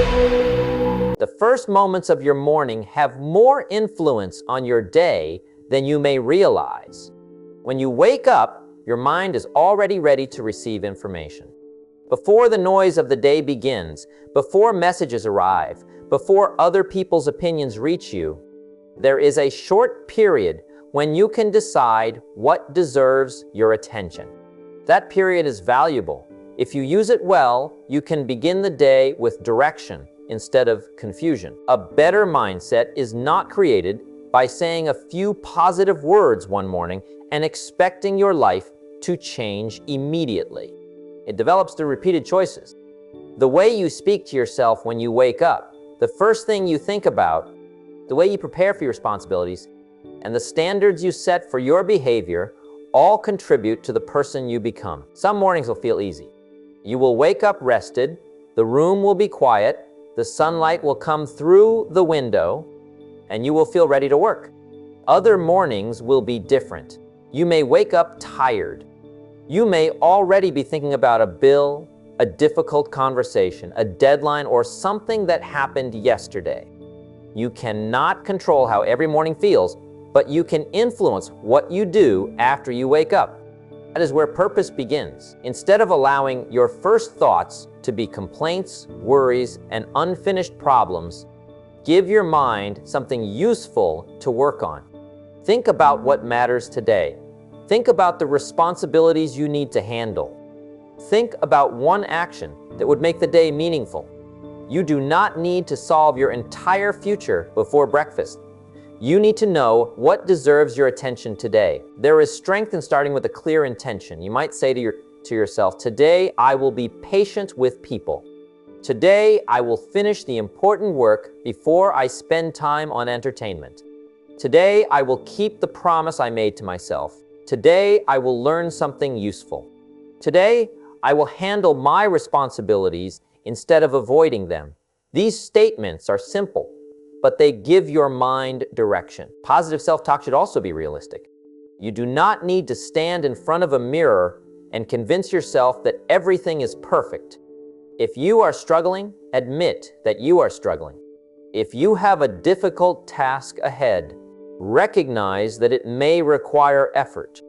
The first moments of your morning have more influence on your day than you may realize. When you wake up, your mind is already ready to receive information. Before the noise of the day begins, before messages arrive, before other people's opinions reach you, there is a short period when you can decide what deserves your attention. That period is valuable. If you use it well, you can begin the day with direction instead of confusion. A better mindset is not created by saying a few positive words one morning and expecting your life to change immediately. It develops through repeated choices. The way you speak to yourself when you wake up, the first thing you think about, the way you prepare for your responsibilities, and the standards you set for your behavior all contribute to the person you become. Some mornings will feel easy. You will wake up rested, the room will be quiet, the sunlight will come through the window, and you will feel ready to work. Other mornings will be different. You may wake up tired. You may already be thinking about a bill, a difficult conversation, a deadline, or something that happened yesterday. You cannot control how every morning feels, but you can influence what you do after you wake up. That is where purpose begins. Instead of allowing your first thoughts to be complaints, worries, and unfinished problems, give your mind something useful to work on. Think about what matters today. Think about the responsibilities you need to handle. Think about one action that would make the day meaningful. You do not need to solve your entire future before breakfast. You need to know what deserves your attention today. There is strength in starting with a clear intention. You might say to yourself, today I will be patient with people. Today I will finish the important work before I spend time on entertainment. Today I will keep the promise I made to myself. Today I will learn something useful. Today I will handle my responsibilities instead of avoiding them. These statements are simple, but they give your mind direction. Positive self-talk should also be realistic. You do not need to stand in front of a mirror and convince yourself that everything is perfect. If you are struggling, admit that you are struggling. If you have a difficult task ahead, recognize that it may require effort.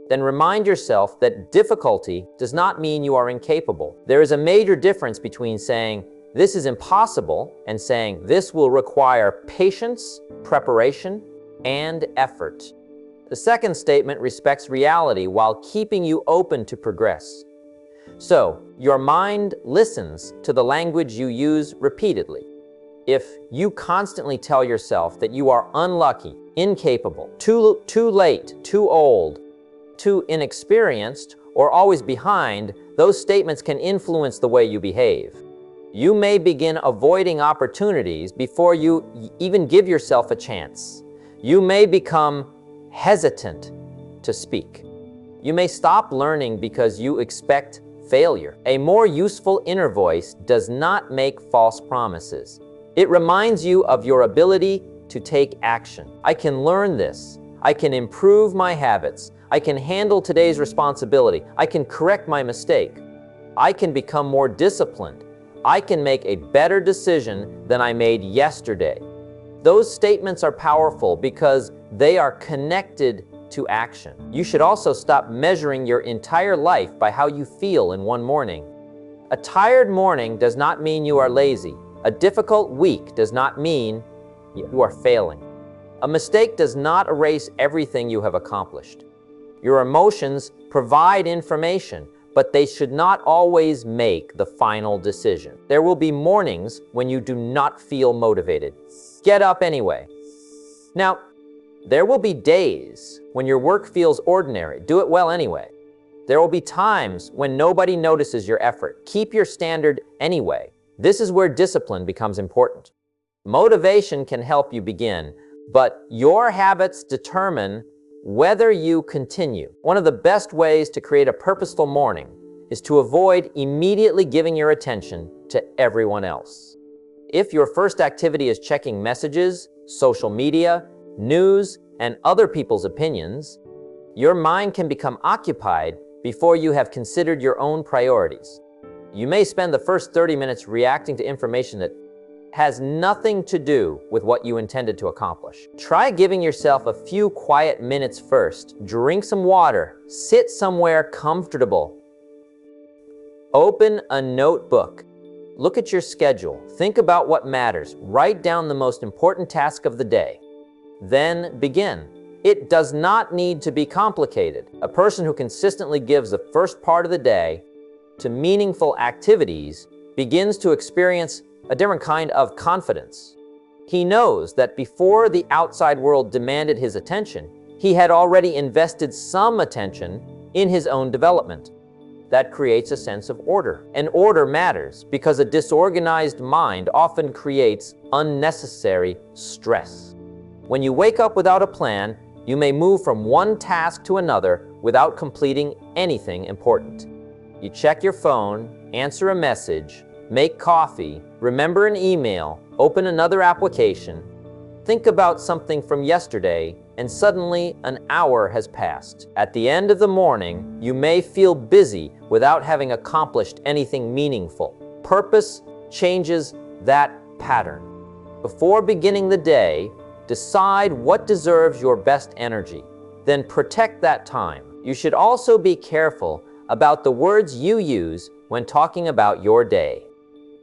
Then remind yourself that difficulty does not mean you are incapable. There is a major difference between saying, this is impossible, and saying, this will require patience, preparation, and effort. The second statement respects reality while keeping you open to progress. So, your mind listens to the language you use repeatedly. If you constantly tell yourself that you are unlucky, incapable, too late, too old, too inexperienced, or always behind, those statements can influence the way you behave. You may begin avoiding opportunities before you even give yourself a chance. You may become hesitant to speak. You may stop learning because you expect failure. A more useful inner voice does not make false promises. It reminds you of your ability to take action. I can learn this. I can improve my habits. I can handle today's responsibility. I can correct my mistake. I can become more disciplined. I can make a better decision than I made yesterday. Those statements are powerful because they are connected to action. You should also stop measuring your entire life by how you feel in one morning. A tired morning does not mean you are lazy. A difficult week does not mean you are failing. A mistake does not erase everything you have accomplished. Your emotions provide information, but they should not always make the final decision. There will be mornings when you do not feel motivated. Get up anyway. Now, there will be days when your work feels ordinary. Do it well anyway. There will be times when nobody notices your effort. Keep your standard anyway. This is where discipline becomes important. Motivation can help you begin, but your habits determine whether you continue. One of the best ways to create a purposeful morning is to avoid immediately giving your attention to everyone else. If your first activity is checking messages, social media, news, and other people's opinions, your mind can become occupied before you have considered your own priorities. You may spend the first 30 minutes reacting to information that has nothing to do with what you intended to accomplish. Try giving yourself a few quiet minutes first. Drink some water. Sit somewhere comfortable. Open a notebook. Look at your schedule. Think about what matters. Write down the most important task of the day. Then begin. It does not need to be complicated. A person who consistently gives the first part of the day to meaningful activities begins to experience a different kind of confidence. He knows that before the outside world demanded his attention, he had already invested some attention in his own development. That creates a sense of order. And order matters because a disorganized mind often creates unnecessary stress. When you wake up without a plan, you may move from one task to another without completing anything important. You check your phone, answer a message, make coffee, remember an email, open another application, think about something from yesterday, and suddenly an hour has passed. At the end of the morning, you may feel busy without having accomplished anything meaningful. Purpose changes that pattern. Before beginning the day, decide what deserves your best energy. Then protect that time. You should also be careful about the words you use when talking about your day.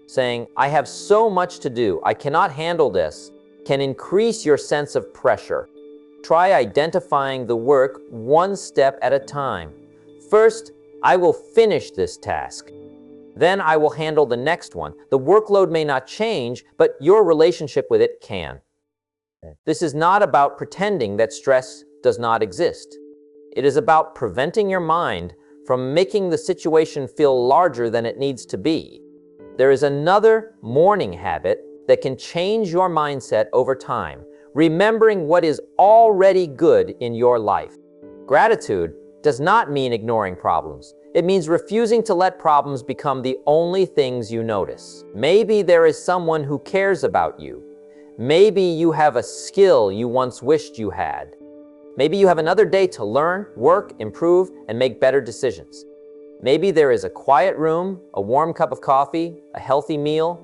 Saying, "I have so much to do, I cannot handle this," can increase your sense of pressure. Try identifying the work one step at a time. First, I will finish this task. Then I will handle the next one. The workload may not change, but your relationship with it can. This is not about pretending that stress does not exist. It is about preventing your mind from making the situation feel larger than it needs to be. There is another morning habit that can change your mindset over time, remembering what is already good in your life. Gratitude does not mean ignoring problems. It means refusing to let problems become the only things you notice. Maybe there is someone who cares about you. Maybe you have a skill you once wished you had. Maybe you have another day to learn, work, improve, and make better decisions. Maybe there is a quiet room, a warm cup of coffee, a healthy meal,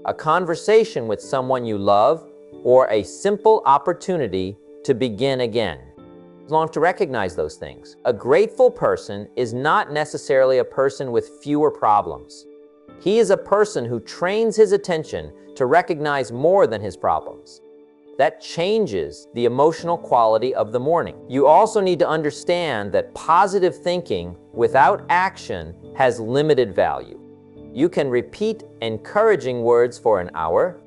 a conversation with someone you love, or a simple opportunity to begin again. As long as to recognize those things. A grateful person is not necessarily a person with fewer problems. He is a person who trains his attention to recognize more than his problems. That changes the emotional quality of the morning. You also need to understand that positive thinking without action has limited value. You can repeat encouraging words for an hour,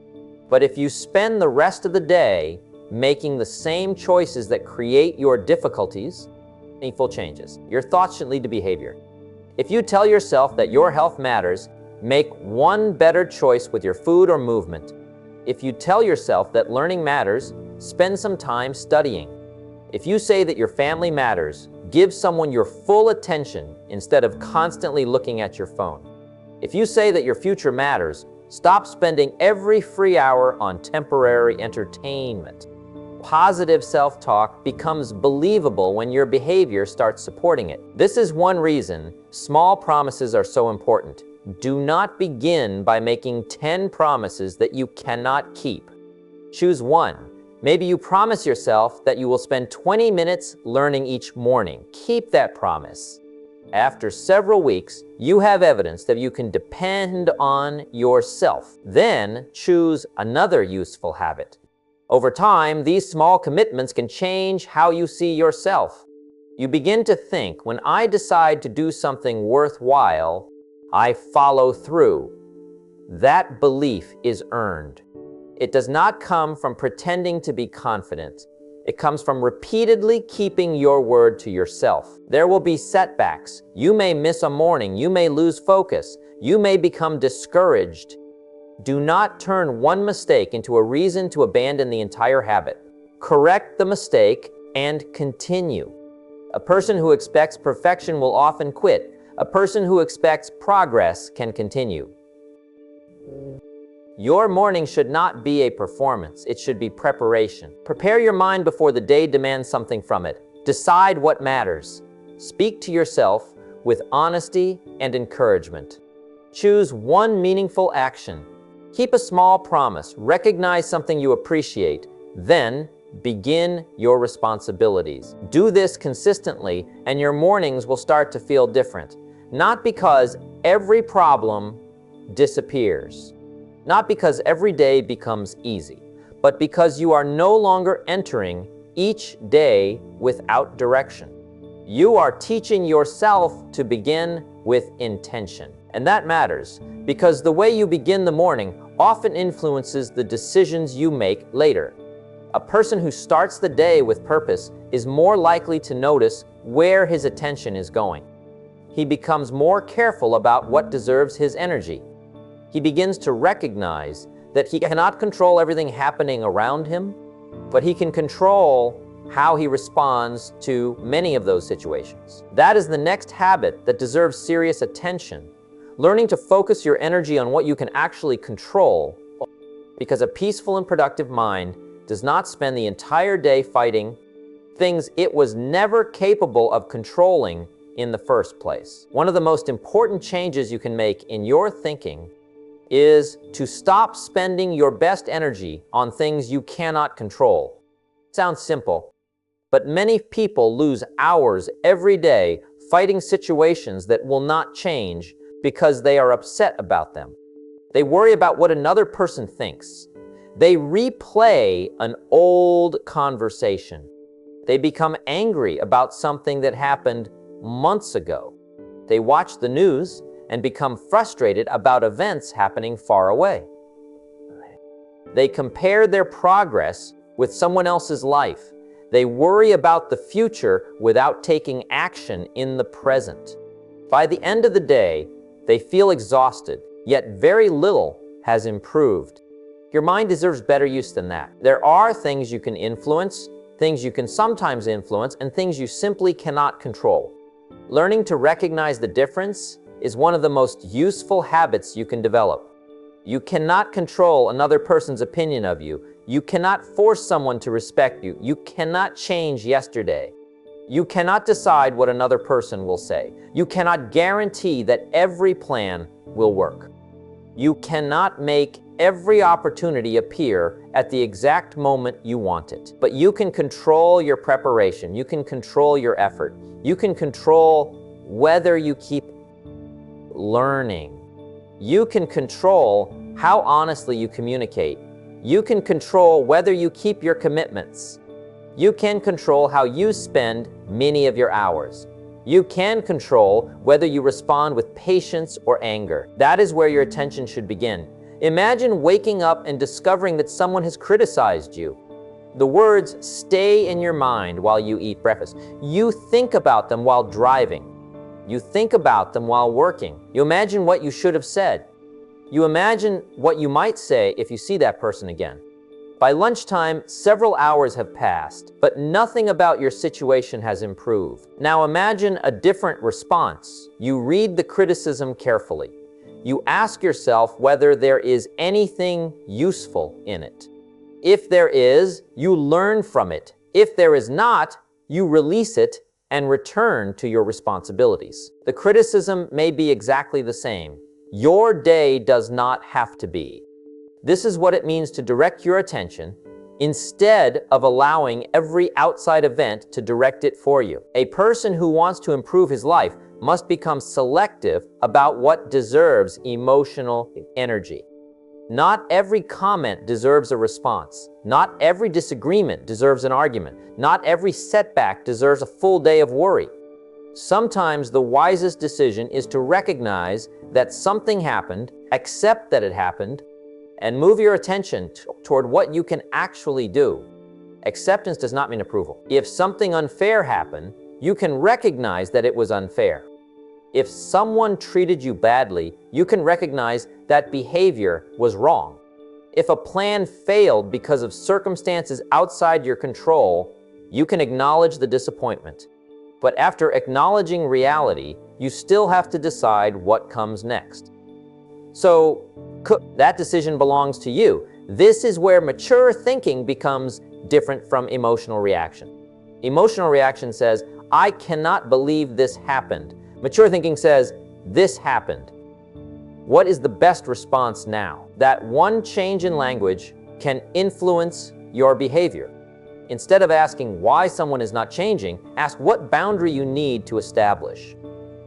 but if you spend the rest of the day making the same choices that create your difficulties, meaningful changes. Your thoughts should lead to behavior. If you tell yourself that your health matters, make one better choice with your food or movement. If you tell yourself that learning matters, spend some time studying. If you say that your family matters, give someone your full attention instead of constantly looking at your phone. If you say that your future matters, stop spending every free hour on temporary entertainment. Positive self-talk becomes believable when your behavior starts supporting it. This is one reason small promises are so important. Do not begin by making 10 promises that you cannot keep. Choose one. Maybe you promise yourself that you will spend 20 minutes learning each morning. Keep that promise. After several weeks, you have evidence that you can depend on yourself. Then choose another useful habit. Over time, these small commitments can change how you see yourself. You begin to think, when I decide to do something worthwhile, I follow through. That belief is earned. It does not come from pretending to be confident. It comes from repeatedly keeping your word to yourself. There will be setbacks. You may miss a morning. You may lose focus. You may become discouraged. Do not turn one mistake into a reason to abandon the entire habit. Correct the mistake and continue. A person who expects perfection will often quit. A person who expects progress can continue. Your morning should not be a performance. It should be preparation. Prepare your mind before the day demands something from it. Decide what matters. Speak to yourself with honesty and encouragement. Choose one meaningful action. Keep a small promise, recognize something you appreciate, then begin your responsibilities. Do this consistently, and your mornings will start to feel different. Not because every problem disappears, not because every day becomes easy, but because you are no longer entering each day without direction. You are teaching yourself to begin with intention. And that matters, because the way you begin the morning often influences the decisions you make later. A person who starts the day with purpose is more likely to notice where his attention is going. He becomes more careful about what deserves his energy. He begins to recognize that he cannot control everything happening around him, but he can control how he responds to many of those situations. That is the next habit that deserves serious attention. Learning to focus your energy on what you can actually control, because a peaceful and productive mind does not spend the entire day fighting things it was never capable of controlling in the first place. One of the most important changes you can make in your thinking is to stop spending your best energy on things you cannot control. It sounds simple, but many people lose hours every day fighting situations that will not change because they are upset about them. They worry about what another person thinks. They replay an old conversation. They become angry about something that happened months ago. They watch the news and become frustrated about events happening far away. They compare their progress with someone else's life. They worry about the future without taking action in the present. By the end of the day, they feel exhausted, yet very little has improved. Your mind deserves better use than that. There are things you can influence, things you can sometimes influence, and things you simply cannot control. Learning to recognize the difference is one of the most useful habits you can develop. You cannot control another person's opinion of you. You cannot force someone to respect you. You cannot change yesterday. You cannot decide what another person will say. You cannot guarantee that every plan will work. You cannot make every opportunity appear at the exact moment you want it. But you can control your preparation. You can control your effort. You can control whether you keep learning. You can control how honestly you communicate. You can control whether you keep your commitments. You can control how you spend many of your hours. You can control whether you respond with patience or anger. That is where your attention should begin. Imagine waking up and discovering that someone has criticized you. The words stay in your mind while you eat breakfast. You think about them while driving. You think about them while working. You imagine what you should have said. You imagine what you might say if you see that person again. By lunchtime, several hours have passed, but nothing about your situation has improved. Now imagine a different response. You read the criticism carefully. You ask yourself whether there is anything useful in it. If there is, you learn from it. If there is not, you release it and return to your responsibilities. The criticism may be exactly the same. Your day does not have to be. This is what it means to direct your attention instead of allowing every outside event to direct it for you. A person who wants to improve his life must become selective about what deserves emotional energy. Not every comment deserves a response. Not every disagreement deserves an argument. Not every setback deserves a full day of worry. Sometimes the wisest decision is to recognize that something happened, accept that it happened, and move your attention toward what you can actually do. Acceptance does not mean approval. If something unfair happened, you can recognize that it was unfair. If someone treated you badly, you can recognize that behavior was wrong. If a plan failed because of circumstances outside your control, you can acknowledge the disappointment. But after acknowledging reality, you still have to decide what comes next. So, that decision belongs to you. This is where mature thinking becomes different from emotional reaction. Emotional reaction says, I cannot believe this happened. Mature thinking says, this happened. What is the best response now? That one change in language can influence your behavior. Instead of asking why someone is not changing, ask what boundary you need to establish.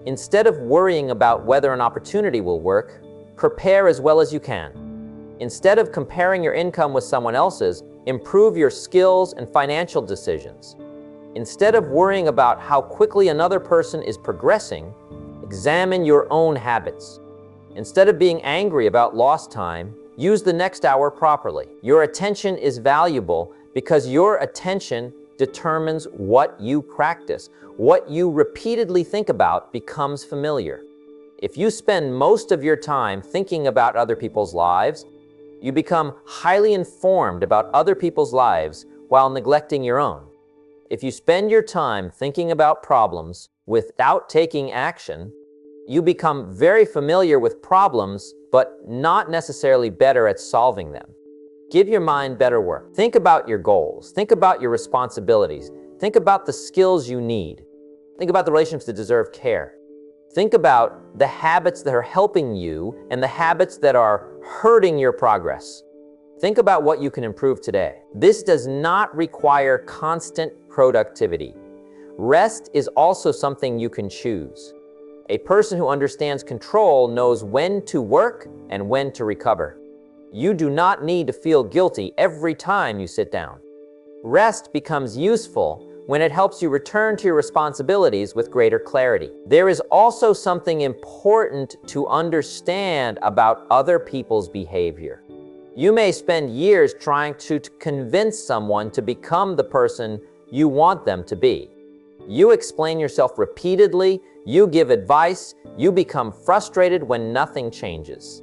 Instead of worrying about whether an opportunity will work, prepare as well as you can. Instead of comparing your income with someone else's, improve your skills and financial decisions. Instead of worrying about how quickly another person is progressing, examine your own habits. Instead of being angry about lost time, use the next hour properly. Your attention is valuable because your attention determines what you practice. What you repeatedly think about becomes familiar. If you spend most of your time thinking about other people's lives, you become highly informed about other people's lives while neglecting your own. If you spend your time thinking about problems without taking action, you become very familiar with problems, but not necessarily better at solving them. Give your mind better work. Think about your goals. Think about your responsibilities. Think about the skills you need. Think about the relationships that deserve care. Think about the habits that are helping you and the habits that are hurting your progress. Think about what you can improve today. This does not require constant productivity. Rest is also something you can choose. A person who understands control knows when to work and when to recover. You do not need to feel guilty every time you sit down. Rest becomes useful when it helps you return to your responsibilities with greater clarity. There is also something important to understand about other people's behavior. You may spend years trying to convince someone to become the person you want them to be. You explain yourself repeatedly, you give advice, you become frustrated when nothing changes.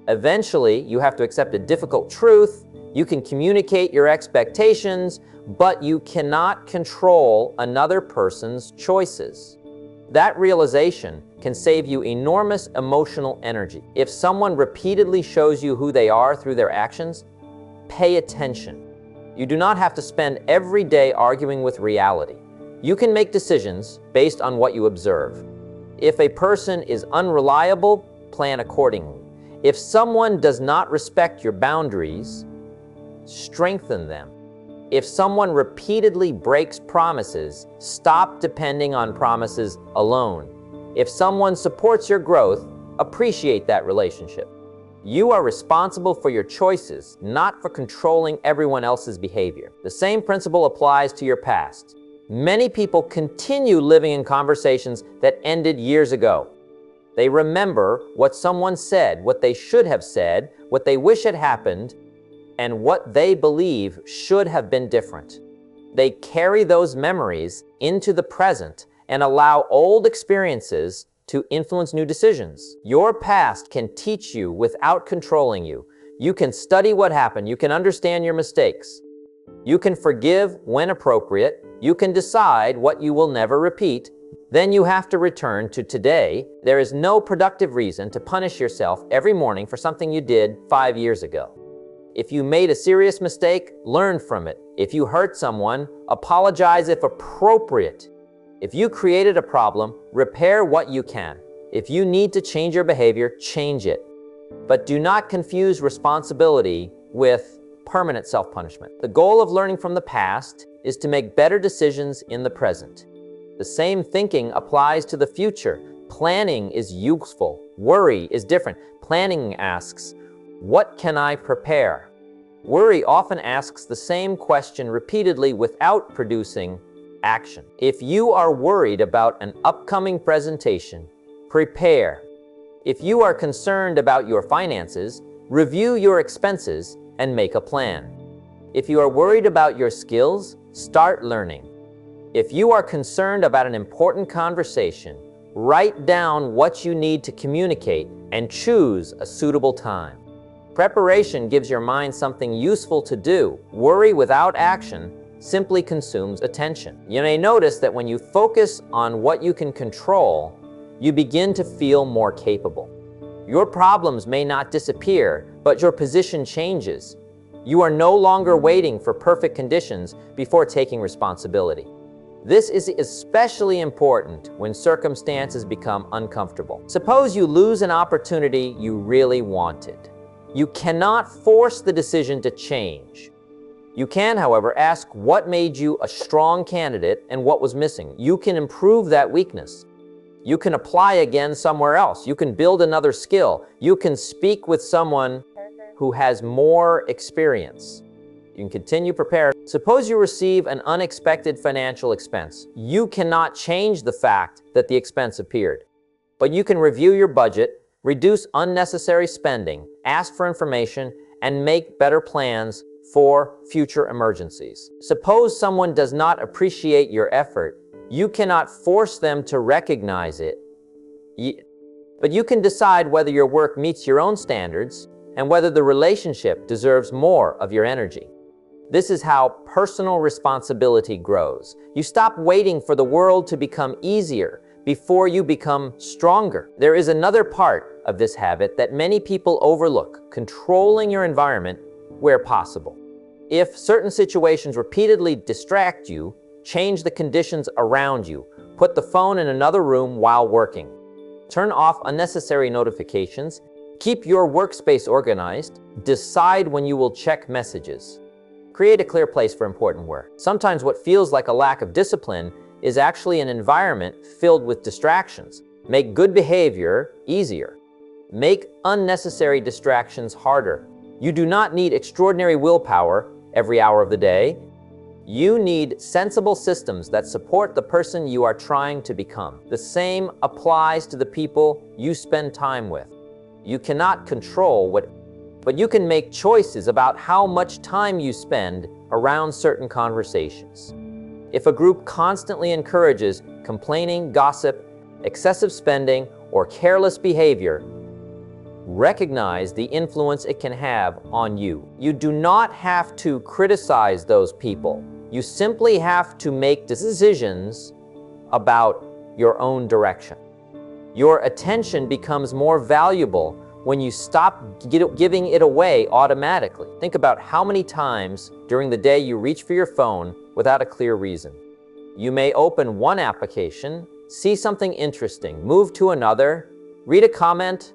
Eventually, you have to accept a difficult truth. You can communicate your expectations, but you cannot control another person's choices. That realization can save you enormous emotional energy. If someone repeatedly shows you who they are through their actions, pay attention. You do not have to spend every day arguing with reality. You can make decisions based on what you observe. If a person is unreliable, plan accordingly. If someone does not respect your boundaries, strengthen them. If someone repeatedly breaks promises, stop depending on promises alone. If someone supports your growth, appreciate that relationship. You are responsible for your choices, not for controlling everyone else's behavior. The same principle applies to your past. Many people continue living in conversations that ended years ago. They remember what someone said, what they should have said, what they wish had happened, and what they believe should have been different. They carry those memories into the present and allow old experiences to influence new decisions. Your past can teach you without controlling you. You can study what happened. You can understand your mistakes. You can forgive when appropriate. You can decide what you will never repeat. Then you have to return to today. There is no productive reason to punish yourself every morning for something you did 5 years ago. If you made a serious mistake, learn from it. If you hurt someone, apologize if appropriate. If you created a problem, repair what you can. If you need to change your behavior, change it. But do not confuse responsibility with permanent self-punishment. The goal of learning from the past is to make better decisions in the present. The same thinking applies to the future. Planning is useful. Worry is different. Planning asks, what can I prepare? Worry often asks the same question repeatedly without producing action. If you are worried about an upcoming presentation, prepare. If you are concerned about your finances, review your expenses and make a plan. If you are worried about your skills, start learning. If you are concerned about an important conversation, write down what you need to communicate and choose a suitable time. Preparation gives your mind something useful to do. Worry without action simply consumes attention. You may notice that when you focus on what you can control, you begin to feel more capable. Your problems may not disappear, but your position changes. You are no longer waiting for perfect conditions before taking responsibility. This is especially important when circumstances become uncomfortable. Suppose you lose an opportunity you really wanted. You cannot force the decision to change. You can, however, ask what made you a strong candidate and what was missing. You can improve that weakness. You can apply again somewhere else. You can build another skill. You can speak with someone who has more experience. You can continue prepared. Suppose you receive an unexpected financial expense. You cannot change the fact that the expense appeared, but you can review your budget, reduce unnecessary spending, ask for information, and make better plans for future emergencies. Suppose someone does not appreciate your effort. You cannot force them to recognize it, but you can decide whether your work meets your own standards and whether the relationship deserves more of your energy. This is how personal responsibility grows. You stop waiting for the world to become easier before you become stronger. There is another part of this habit that many people overlook: controlling your environment where possible. If certain situations repeatedly distract you, change the conditions around you. Put the phone in another room while working. Turn off unnecessary notifications. Keep your workspace organized. Decide when you will check messages. Create a clear place for important work. Sometimes what feels like a lack of discipline is actually an environment filled with distractions. Make good behavior easier. Make unnecessary distractions harder. You do not need extraordinary willpower every hour of the day. You need sensible systems that support the person you are trying to become. The same applies to the people you spend time with. You cannot control but you can make choices about how much time you spend around certain conversations. If a group constantly encourages complaining, gossip, excessive spending, or careless behavior, recognize the influence it can have on you. You do not have to criticize those people. You simply have to make decisions about your own direction. Your attention becomes more valuable when you stop giving it away automatically. Think about how many times during the day you reach for your phone without a clear reason. You may open one application, see something interesting, move to another, read a comment,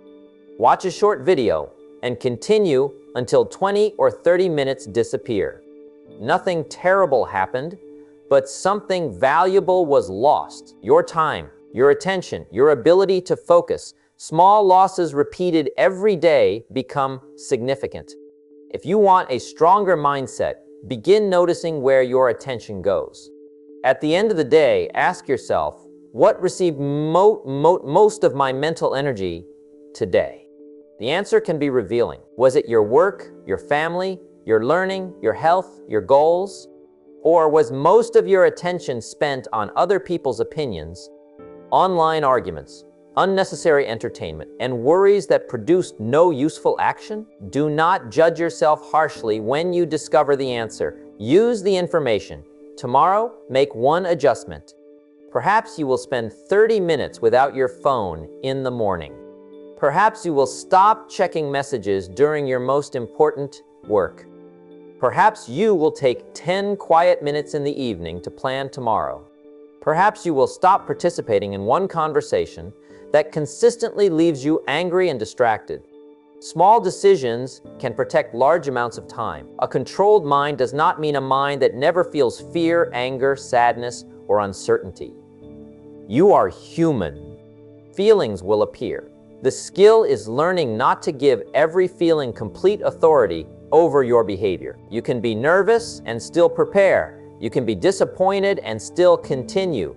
watch a short video, and continue until 20 or 30 minutes disappear. Nothing terrible happened, but something valuable was lost. Your time, your attention, your ability to focus. Small losses repeated every day become significant. If you want a stronger mindset, begin noticing where your attention goes. At the end of the day, ask yourself, what received most of my mental energy today? The answer can be revealing. Was it your work, your family, your learning, your health, your goals? Or was most of your attention spent on other people's opinions, online arguments, unnecessary entertainment, and worries that produced no useful action? Do not judge yourself harshly when you discover the answer. Use the information. Tomorrow, make one adjustment. Perhaps you will spend 30 minutes without your phone in the morning. Perhaps you will stop checking messages during your most important work. Perhaps you will take 10 quiet minutes in the evening to plan tomorrow. Perhaps you will stop participating in one conversation that consistently leaves you angry and distracted. Small decisions can protect large amounts of time. A controlled mind does not mean a mind that never feels fear, anger, sadness, or uncertainty. You are human. Feelings will appear. The skill is learning not to give every feeling complete authority over your behavior. You can be nervous and still prepare. You can be disappointed and still continue.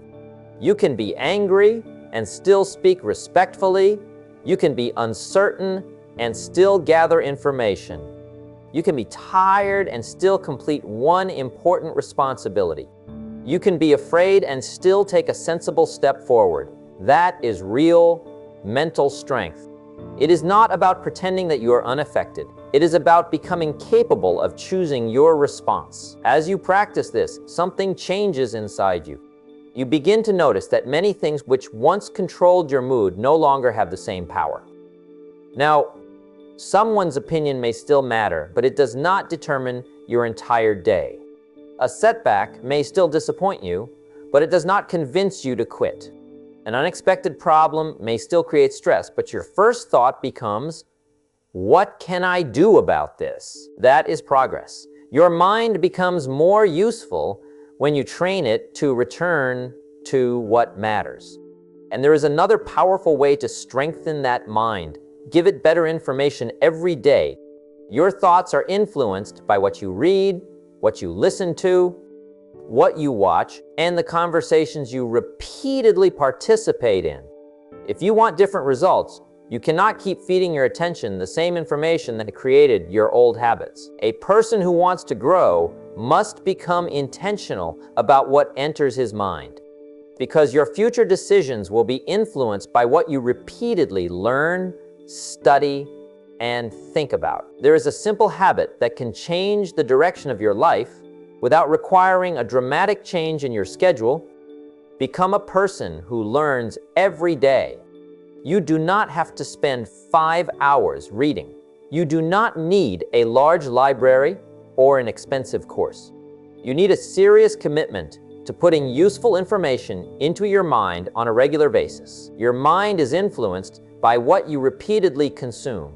You can be angry and still speak respectfully. You can be uncertain and still gather information. You can be tired and still complete one important responsibility. You can be afraid and still take a sensible step forward. That is real mental strength. It is not about pretending that you are unaffected. It is about becoming capable of choosing your response. As you practice this, something changes inside you. You begin to notice that many things which once controlled your mood no longer have the same power. Now, someone's opinion may still matter, but it does not determine your entire day. A setback may still disappoint you, but it does not convince you to quit. An unexpected problem may still create stress, but your first thought becomes, what can I do about this? That is progress. Your mind becomes more useful when you train it to return to what matters. And there is another powerful way to strengthen that mind. Give it better information every day. Your thoughts are influenced by what you read, what you listen to, what you watch, and the conversations you repeatedly participate in. If you want different results, you cannot keep feeding your attention the same information that created your old habits. A person who wants to grow must become intentional about what enters his mind, because your future decisions will be influenced by what you repeatedly learn, study, and think about. There is a simple habit that can change the direction of your life without requiring a dramatic change in your schedule. Become a person who learns every day. You do not have to spend 5 hours reading. You do not need a large library or an expensive course. You need a serious commitment to putting useful information into your mind on a regular basis. Your mind is influenced by what you repeatedly consume.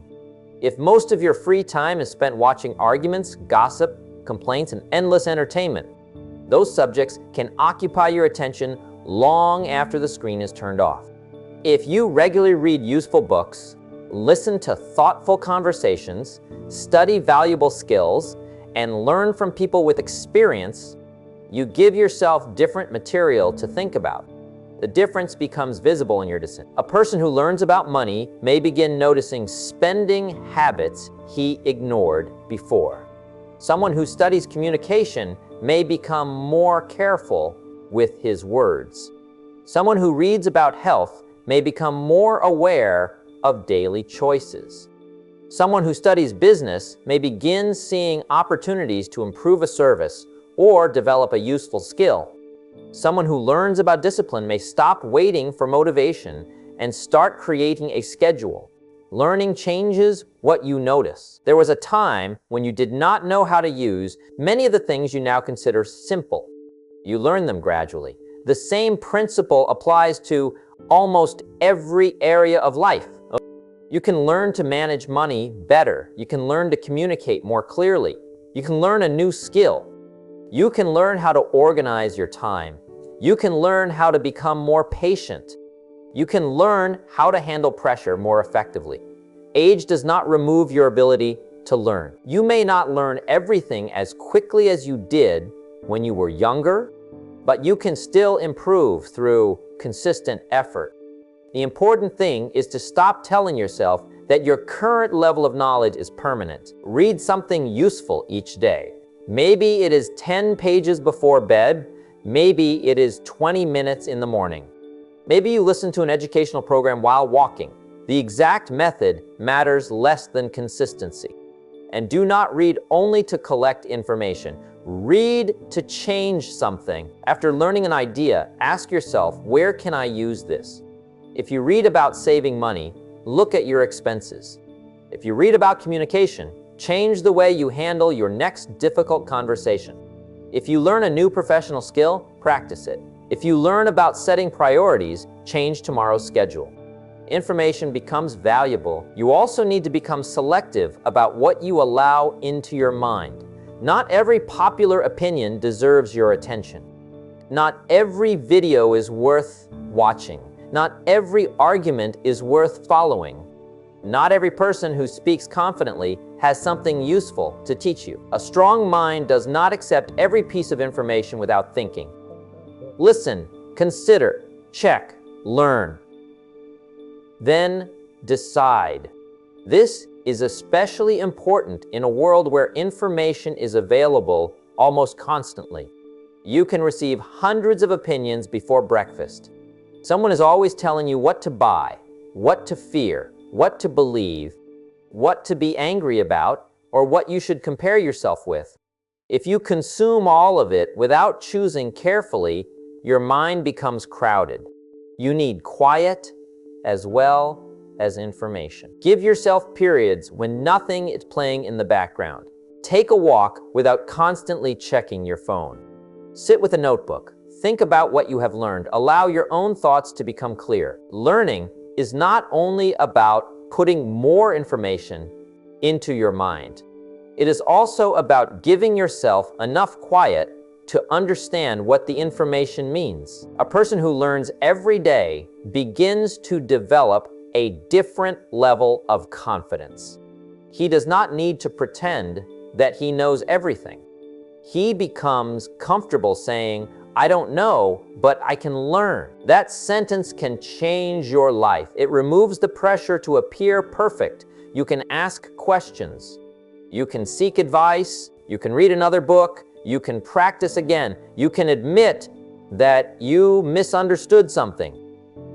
If most of your free time is spent watching arguments, gossip, complaints, and endless entertainment, those subjects can occupy your attention long after the screen is turned off. If you regularly read useful books, listen to thoughtful conversations, study valuable skills, and learn from people with experience, you give yourself different material to think about. The difference becomes visible in your decision. A person who learns about money may begin noticing spending habits he ignored before. Someone who studies communication may become more careful with his words. Someone who reads about health may become more aware of daily choices. Someone who studies business may begin seeing opportunities to improve a service or develop a useful skill. Someone who learns about discipline may stop waiting for motivation and start creating a schedule. Learning changes what you notice. There was a time when you did not know how to use many of the things you now consider simple. You learn them gradually. The same principle applies to almost every area of life. You can learn to manage money better. You can learn to communicate more clearly. You can learn a new skill. You can learn how to organize your time. You can learn how to become more patient. You can learn how to handle pressure more effectively. Age does not remove your ability to learn. You may not learn everything as quickly as you did when you were younger, but you can still improve through consistent effort. The important thing is to stop telling yourself that your current level of knowledge is permanent. Read something useful each day. Maybe it is 10 pages before bed. Maybe it is 20 minutes in the morning. Maybe you listen to an educational program while walking. The exact method matters less than consistency. And do not read only to collect information. Read to change something. After learning an idea, ask yourself, where can I use this? If you read about saving money, look at your expenses. If you read about communication, change the way you handle your next difficult conversation. If you learn a new professional skill, practice it. If you learn about setting priorities, change tomorrow's schedule. Information becomes valuable. You also need to become selective about what you allow into your mind. Not every popular opinion deserves your attention. Not every video is worth watching. Not every argument is worth following. Not every person who speaks confidently has something useful to teach you. A strong mind does not accept every piece of information without thinking. Listen, consider, check, learn. Then decide. This is especially important in a world where information is available almost constantly. You can receive hundreds of opinions before breakfast. Someone is always telling you what to buy, what to fear, what to believe, what to be angry about, or what you should compare yourself with. If you consume all of it without choosing carefully, your mind becomes crowded. You need quiet as well as information. Give yourself periods when nothing is playing in the background. Take a walk without constantly checking your phone. Sit with a notebook. Think about what you have learned. Allow your own thoughts to become clear. Learning is not only about putting more information into your mind. It is also about giving yourself enough quiet to understand what the information means. A person who learns every day begins to develop a different level of confidence. He does not need to pretend that he knows everything. He becomes comfortable saying, "I don't know, but I can learn." That sentence can change your life. It removes the pressure to appear perfect. You can ask questions. You can seek advice. You can read another book. You can practice again. You can admit that you misunderstood something.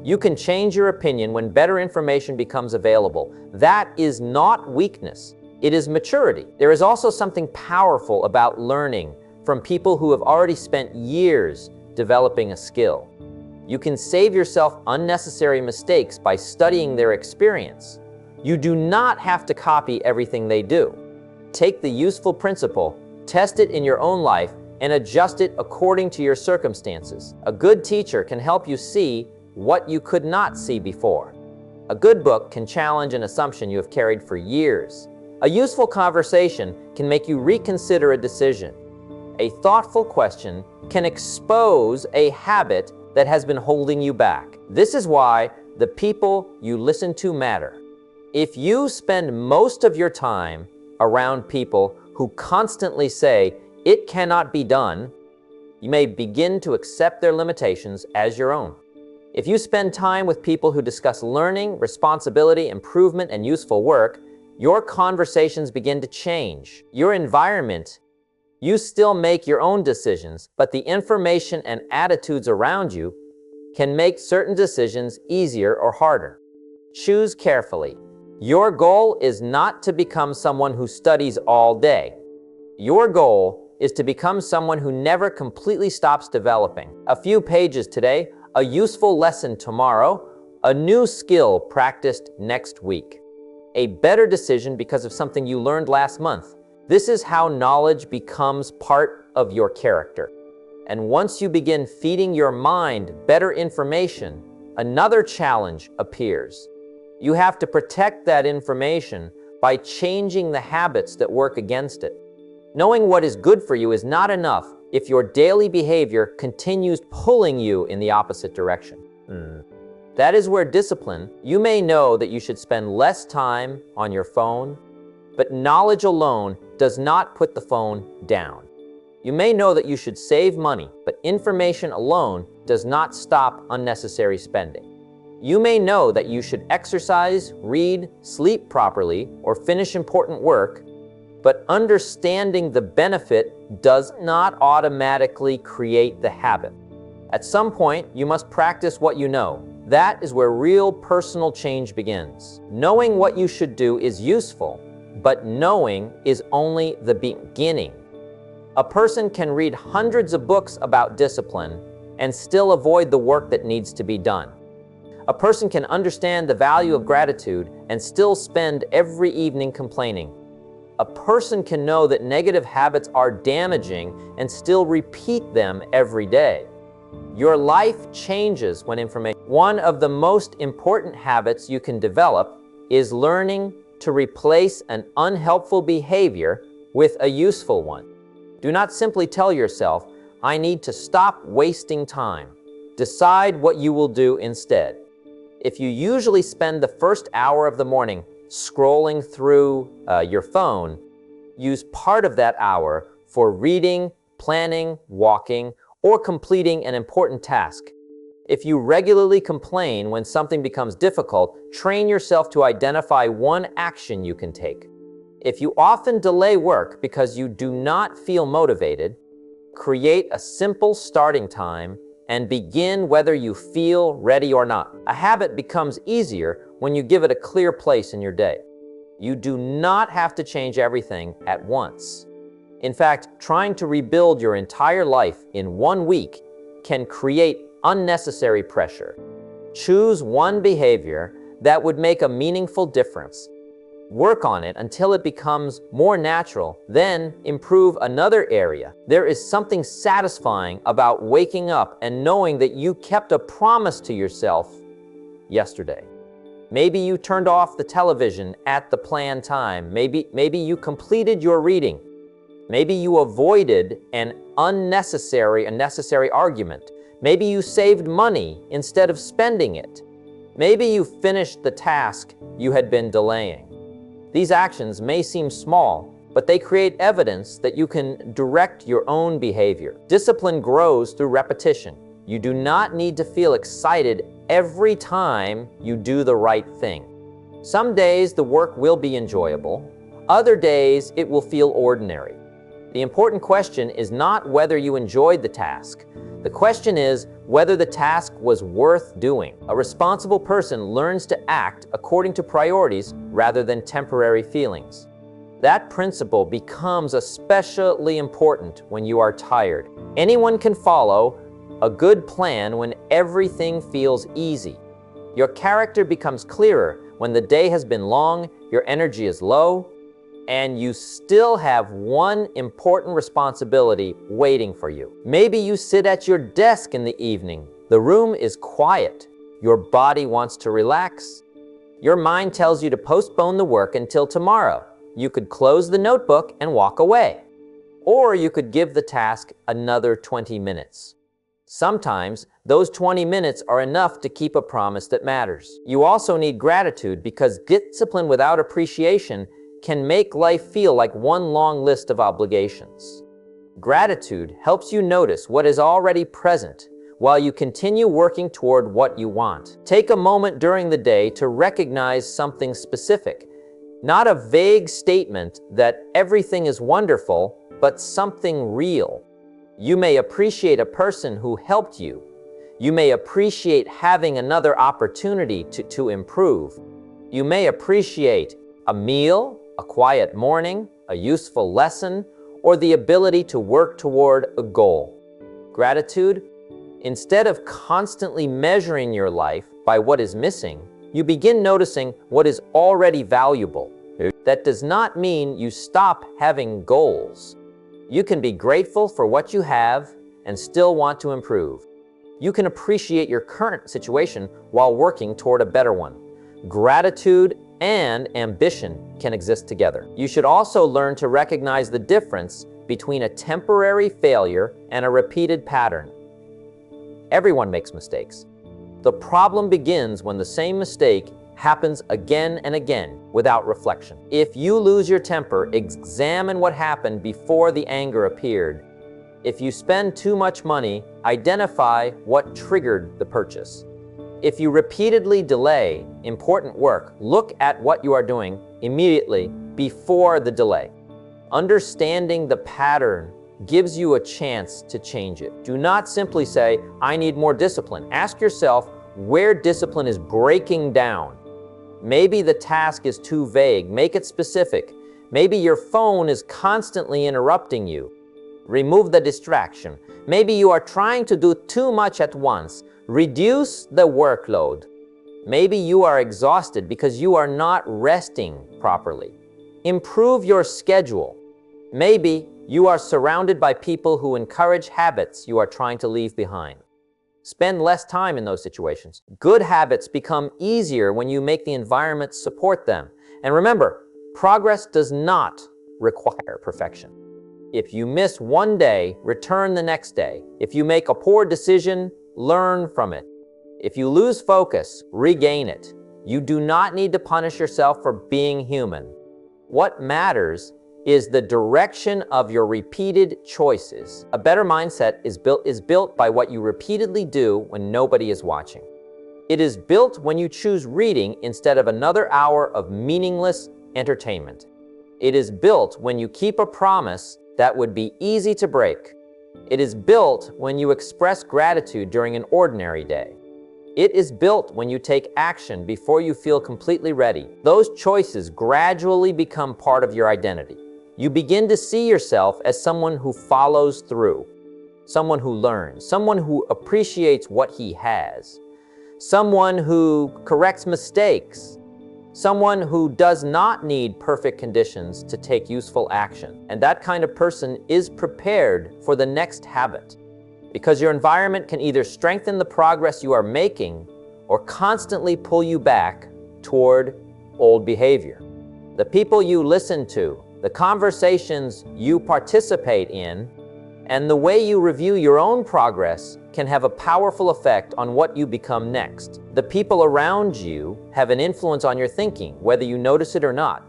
You can change your opinion when better information becomes available. That is not weakness. It is maturity. There is also something powerful about learning from people who have already spent years developing a skill. You can save yourself unnecessary mistakes by studying their experience. You do not have to copy everything they do. Take the useful principle, test it in your own life, and adjust it according to your circumstances. A good teacher can help you see what you could not see before. A good book can challenge an assumption you have carried for years. A useful conversation can make you reconsider a decision. A thoughtful question can expose a habit that has been holding you back. This is why the people you listen to matter. If you spend most of your time around people who constantly say, "It cannot be done," you may begin to accept their limitations as your own. If you spend time with people who discuss learning, responsibility, improvement, and useful work, your conversations begin to change. Your environment, you still make your own decisions, but the information and attitudes around you can make certain decisions easier or harder. Choose carefully. Your goal is not to become someone who studies all day. Your goal is to become someone who never completely stops developing. A few pages today, a useful lesson tomorrow, a new skill practiced next week. A better decision because of something you learned last month. This is how knowledge becomes part of your character. And once you begin feeding your mind better information, another challenge appears. You have to protect that information by changing the habits that work against it. Knowing what is good for you is not enough if your daily behavior continues pulling you in the opposite direction. That is where discipline. You may know that you should spend less time on your phone, but knowledge alone does not put the phone down. You may know that you should save money, but information alone does not stop unnecessary spending. You may know that you should exercise, read, sleep properly, or finish important work, but understanding the benefit does not automatically create the habit. At some point, you must practice what you know. That is where real personal change begins. Knowing what you should do is useful, but knowing is only the beginning. A person can read hundreds of books about discipline and still avoid the work that needs to be done. A person can understand the value of gratitude and still spend every evening complaining. A person can know that negative habits are damaging and still repeat them every day. Your life changes when information. One of the most important habits you can develop is learning to replace an unhelpful behavior with a useful one. Do not simply tell yourself, "I need to stop wasting time." Decide what you will do instead. If you usually spend the first hour of the morning scrolling through your phone, use part of that hour for reading, planning, walking, or completing an important task. If you regularly complain when something becomes difficult, train yourself to identify one action you can take. If you often delay work because you do not feel motivated, create a simple starting time and begin whether you feel ready or not. A habit becomes easier when you give it a clear place in your day. You do not have to change everything at once. In fact, trying to rebuild your entire life in 1 week can create unnecessary pressure. Choose one behavior that would make a meaningful difference. Work on it until it becomes more natural, then improve another area. There is something satisfying about waking up and knowing that you kept a promise to yourself yesterday. Maybe you turned off the television at the planned time. Maybe you completed your reading. Maybe you avoided an unnecessary argument. Maybe you saved money instead of spending it. Maybe you finished the task you had been delaying. These actions may seem small, but they create evidence that you can direct your own behavior. Discipline grows through repetition. You do not need to feel excited every time you do the right thing. Some days the work will be enjoyable. Other days it will feel ordinary. The important question is not whether you enjoyed the task. The question is whether the task was worth doing. A responsible person learns to act according to priorities rather than temporary feelings. That principle becomes especially important when you are tired. Anyone can follow a good plan when everything feels easy. Your character becomes clearer when the day has been long, your energy is low, and you still have one important responsibility waiting for you. Maybe you sit at your desk in the evening. The room is quiet. Your body wants to relax. Your mind tells you to postpone the work until tomorrow. You could close the notebook and walk away. Or you could give the task another 20 minutes. Sometimes those 20 minutes are enough to keep a promise that matters. You also need gratitude because discipline without appreciation can make life feel like one long list of obligations. Gratitude helps you notice what is already present while you continue working toward what you want. Take a moment during the day to recognize something specific, not a vague statement that everything is wonderful, but something real. You may appreciate a person who helped you. You may appreciate having another opportunity to improve. You may appreciate a meal, a quiet morning, a useful lesson, or the ability to work toward a goal. Gratitude, instead of constantly measuring your life by what is missing, you begin noticing what is already valuable. That does not mean you stop having goals. You can be grateful for what you have and still want to improve. You can appreciate your current situation while working toward a better one. Gratitude and ambition can exist together. You should also learn to recognize the difference between a temporary failure and a repeated pattern. Everyone makes mistakes. The problem begins when the same mistake happens again and again without reflection. If you lose your temper, examine what happened before the anger appeared. If you spend too much money, identify what triggered the purchase. If you repeatedly delay important work, look at what you are doing immediately before the delay. Understanding the pattern gives you a chance to change it. Do not simply say, "I need more discipline." Ask yourself where discipline is breaking down. Maybe the task is too vague. Make it specific. Maybe your phone is constantly interrupting you. Remove the distraction. Maybe you are trying to do too much at once. Reduce the workload. Maybe you are exhausted because you are not resting properly. Improve your schedule. Maybe you are surrounded by people who encourage habits you are trying to leave behind. Spend less time in those situations. Good habits become easier when you make the environment support them. And remember, progress does not require perfection. If you miss one day, return the next day. If you make a poor decision, learn from it. If you lose focus, regain it. You do not need to punish yourself for being human. What matters is the direction of your repeated choices. A better mindset is built by what you repeatedly do when nobody is watching. It is built when you choose reading instead of another hour of meaningless entertainment. It is built when you keep a promise that would be easy to break. It is built when you express gratitude during an ordinary day. It is built when you take action before you feel completely ready. Those choices gradually become part of your identity. You begin to see yourself as someone who follows through, someone who learns, someone who appreciates what he has, someone who corrects mistakes, Someone who does not need perfect conditions to take useful action. And that kind of person is prepared for the next habit, because your environment can either strengthen the progress you are making or constantly pull you back toward old behavior. The people you listen to, the conversations you participate in, and the way you review your own progress can have a powerful effect on what you become next. The people around you have an influence on your thinking, whether you notice it or not.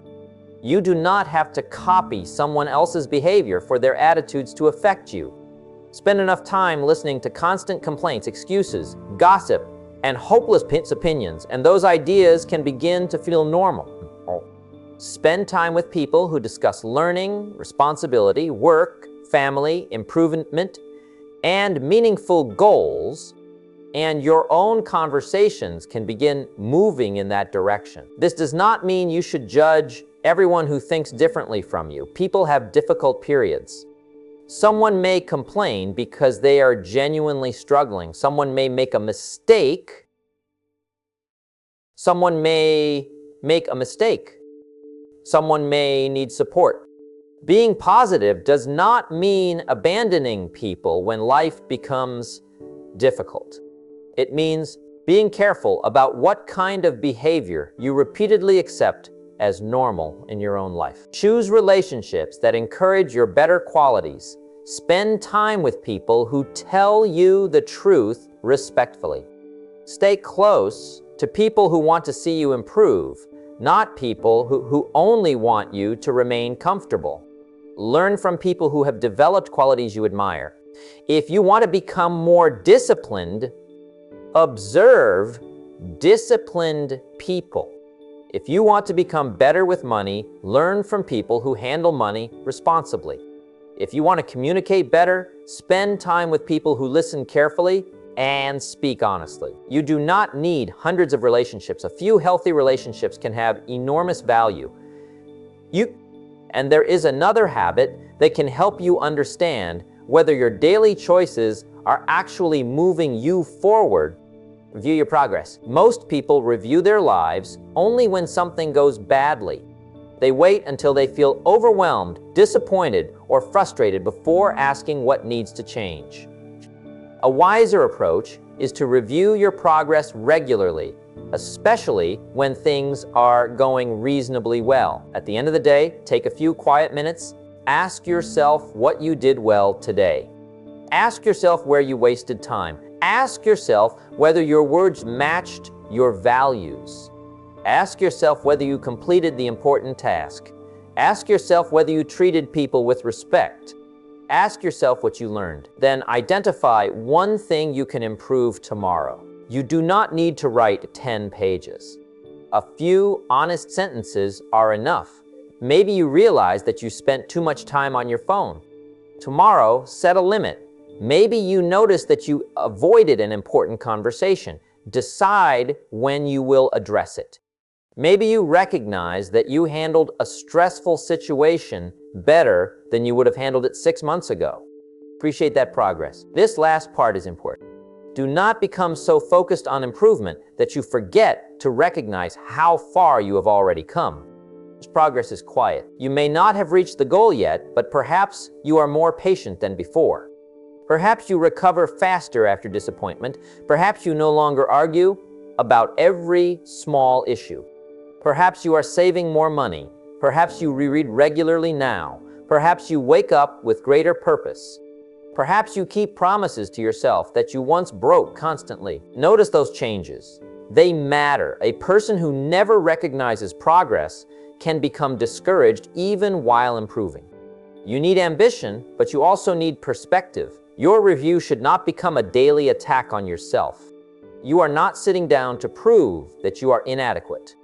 You do not have to copy someone else's behavior for their attitudes to affect you. Spend enough time listening to constant complaints, excuses, gossip, and hopeless opinions, and those ideas can begin to feel normal. Spend time with people who discuss learning, responsibility, work, family, improvement, and meaningful goals, and your own conversations can begin moving in that direction. This does not mean you should judge everyone who thinks differently from you. People have difficult periods. Someone may complain because they are genuinely struggling. Someone may make a mistake. Someone may make a mistake. Someone may need support. Being positive does not mean abandoning people when life becomes difficult. It means being careful about what kind of behavior you repeatedly accept as normal in your own life. Choose relationships that encourage your better qualities. Spend time with people who tell you the truth respectfully. Stay close to people who want to see you improve, not people who only want you to remain comfortable. Learn from people who have developed qualities you admire. If you want to become more disciplined, observe disciplined people. If you want to become better with money, learn from people who handle money responsibly. If you want to communicate better, spend time with people who listen carefully and speak honestly. You do not need hundreds of relationships. A few healthy relationships can have enormous value. And there is another habit that can help you understand whether your daily choices are actually moving you forward. Review your progress. Most people review their lives only when something goes badly. They wait until they feel overwhelmed, disappointed, or frustrated before asking what needs to change. A wiser approach is to review your progress regularly, especially when things are going reasonably well. At the end of the day, take a few quiet minutes. Ask yourself what you did well today. Ask yourself where you wasted time. Ask yourself whether your words matched your values. Ask yourself whether you completed the important task. Ask yourself whether you treated people with respect. Ask yourself what you learned. Then identify one thing you can improve tomorrow. You do not need to write 10 pages. A few honest sentences are enough. Maybe you realize that you spent too much time on your phone. Tomorrow, set a limit. Maybe you notice that you avoided an important conversation. Decide when you will address it. Maybe you recognize that you handled a stressful situation better than you would have handled it 6 months ago. Appreciate that progress. This last part is important. Do not become so focused on improvement that you forget to recognize how far you have already come. This progress is quiet. You may not have reached the goal yet, but perhaps you are more patient than before. Perhaps you recover faster after disappointment. Perhaps you no longer argue about every small issue. Perhaps you are saving more money. Perhaps you reread regularly now. Perhaps you wake up with greater purpose. Perhaps you keep promises to yourself that you once broke constantly. Notice those changes. They matter. A person who never recognizes progress can become discouraged even while improving. You need ambition, but you also need perspective. Your review should not become a daily attack on yourself. You are not sitting down to prove that you are inadequate.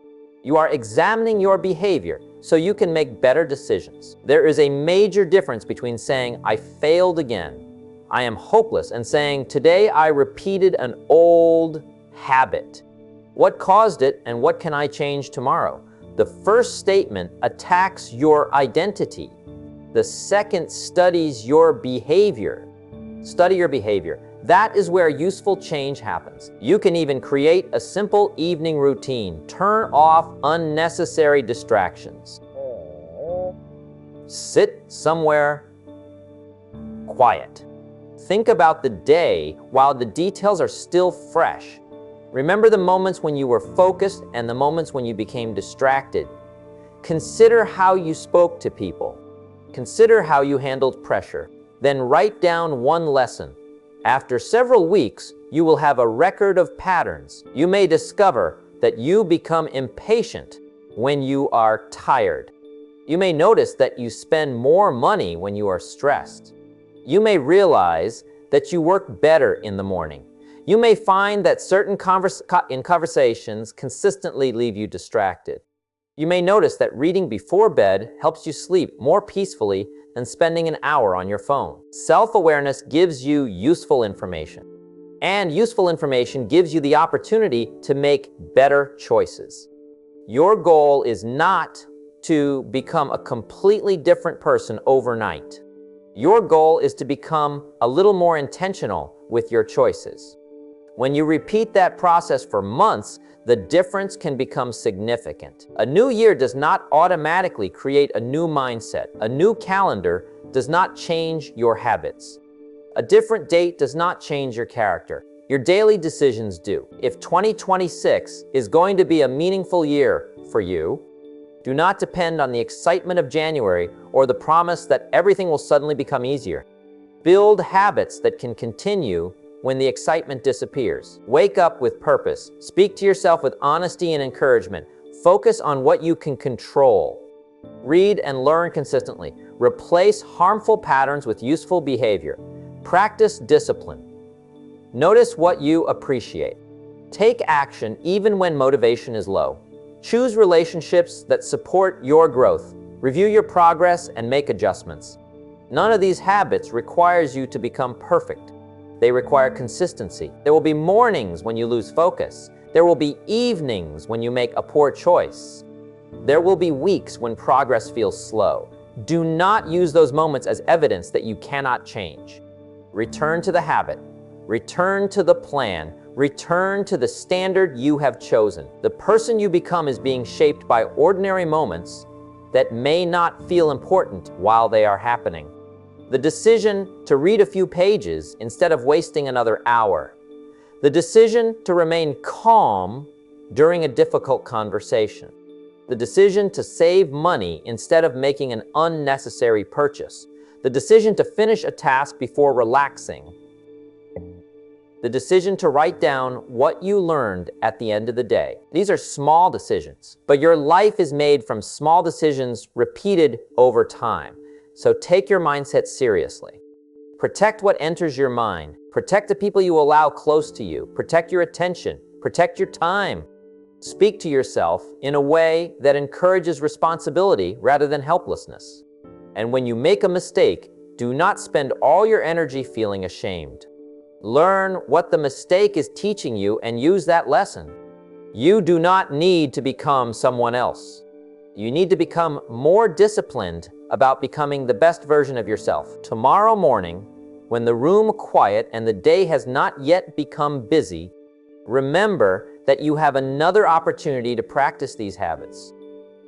You are examining your behavior so you can make better decisions. There is a major difference between saying, "I failed again, I am hopeless," and saying, "Today I repeated an old habit. What caused it and what can I change tomorrow?" The first statement attacks your identity. The second studies your behavior. Study your behavior. That is where useful change happens. You can even create a simple evening routine. Turn off unnecessary distractions. Sit somewhere quiet. Think about the day while the details are still fresh. Remember the moments when you were focused and the moments when you became distracted. Consider how you spoke to people. Consider how you handled pressure. Then write down one lesson. After several weeks, you will have a record of patterns. You may discover that you become impatient when you are tired. You may notice that you spend more money when you are stressed. You may realize that you work better in the morning. You may find that certain conversations consistently leave you distracted. You may notice that reading before bed helps you sleep more peacefully than spending an hour on your phone. Self-awareness gives you useful information, and useful information gives you the opportunity to make better choices. Your goal is not to become a completely different person overnight. Your goal is to become a little more intentional with your choices. When you repeat that process for months, the difference can become significant. A new year does not automatically create a new mindset. A new calendar does not change your habits. A different date does not change your character. Your daily decisions do. If 2026 is going to be a meaningful year for you, do not depend on the excitement of January or the promise that everything will suddenly become easier. Build habits that can continue when the excitement disappears. Wake up with purpose. Speak to yourself with honesty and encouragement. Focus on what you can control. Read and learn consistently. Replace harmful patterns with useful behavior. Practice discipline. Notice what you appreciate. Take action even when motivation is low. Choose relationships that support your growth. Review your progress and make adjustments. None of these habits requires you to become perfect. They require consistency. There will be mornings when you lose focus. There will be evenings when you make a poor choice. There will be weeks when progress feels slow. Do not use those moments as evidence that you cannot change. Return to the habit. Return to the plan. Return to the standard you have chosen. The person you become is being shaped by ordinary moments that may not feel important while they are happening. The decision to read a few pages instead of wasting another hour. The decision to remain calm during a difficult conversation. The decision to save money instead of making an unnecessary purchase. The decision to finish a task before relaxing. The decision to write down what you learned at the end of the day. These are small decisions, but your life is made from small decisions repeated over time. So take your mindset seriously. Protect what enters your mind. Protect the people you allow close to you. Protect your attention. Protect your time. Speak to yourself in a way that encourages responsibility rather than helplessness. And when you make a mistake, do not spend all your energy feeling ashamed. Learn what the mistake is teaching you and use that lesson. You do not need to become someone else. You need to become more disciplined about becoming the best version of yourself. Tomorrow morning, when the room quiet and the day has not yet become busy, remember that you have another opportunity to practice these habits.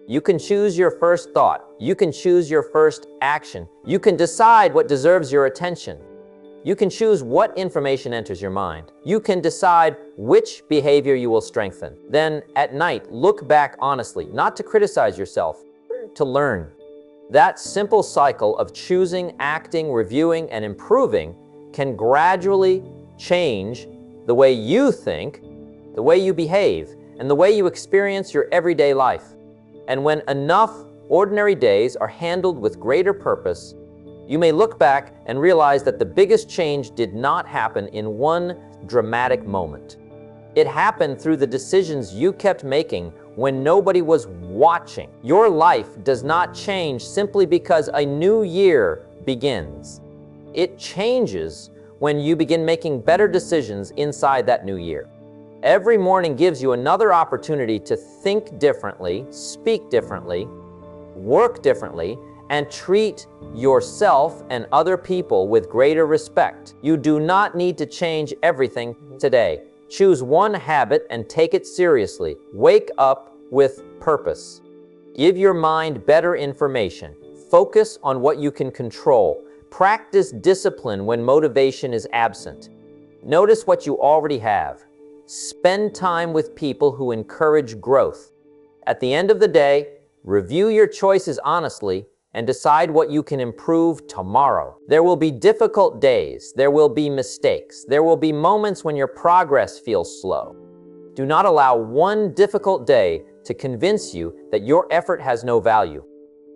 You can choose your first thought. You can choose your first action. You can decide what deserves your attention. You can choose what information enters your mind. You can decide which behavior you will strengthen. Then at night, look back honestly, not to criticize yourself, to learn. That simple cycle of choosing, acting, reviewing, and improving can gradually change the way you think, the way you behave, and the way you experience your everyday life. And when enough ordinary days are handled with greater purpose, you may look back and realize that the biggest change did not happen in one dramatic moment. It happened through the decisions you kept making when nobody was watching. Your life does not change simply because a new year begins. It changes when you begin making better decisions inside that new year. Every morning gives you another opportunity to think differently, speak differently, work differently, and treat yourself and other people with greater respect. You do not need to change everything today. Choose one habit and take it seriously. Wake up with purpose. Give your mind better information. Focus on what you can control. Practice discipline when motivation is absent. Notice what you already have. Spend time with people who encourage growth. At the end of the day, review your choices honestly and decide what you can improve tomorrow. There will be difficult days. There will be mistakes. There will be moments when your progress feels slow. Do not allow one difficult day to convince you that your effort has no value.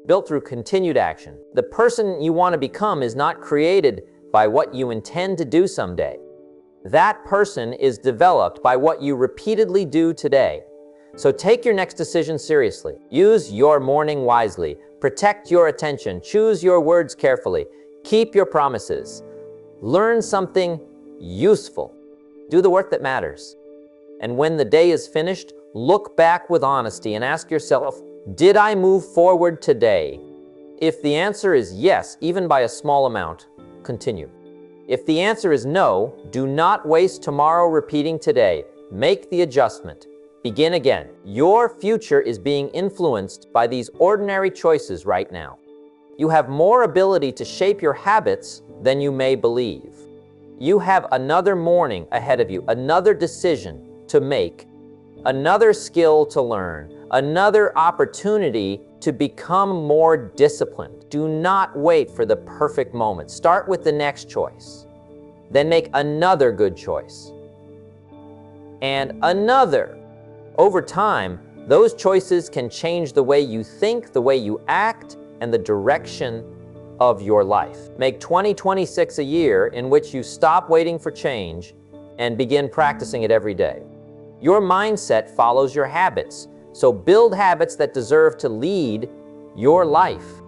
Built through continued action. The person you want to become is not created by what you intend to do someday. That person is developed by what you repeatedly do today. So take your next decision seriously. Use your morning wisely. Protect your attention. Choose your words carefully. Keep your promises. Learn something useful. Do the work that matters. And when the day is finished, look back with honesty and ask yourself, did I move forward today? If the answer is yes, even by a small amount, continue. If the answer is no, do not waste tomorrow repeating today. Make the adjustment. Begin again. Your future is being influenced by these ordinary choices right now. You have more ability to shape your habits than you may believe. You have another morning ahead of you, another decision to make, another skill to learn, another opportunity to become more disciplined. Do not wait for the perfect moment. Start with the next choice. Then make another good choice. And another. Over time, those choices can change the way you think, the way you act, and the direction of your life. Make 2026 a year in which you stop waiting for change and begin practicing it every day. Your mindset follows your habits, so build habits that deserve to lead your life.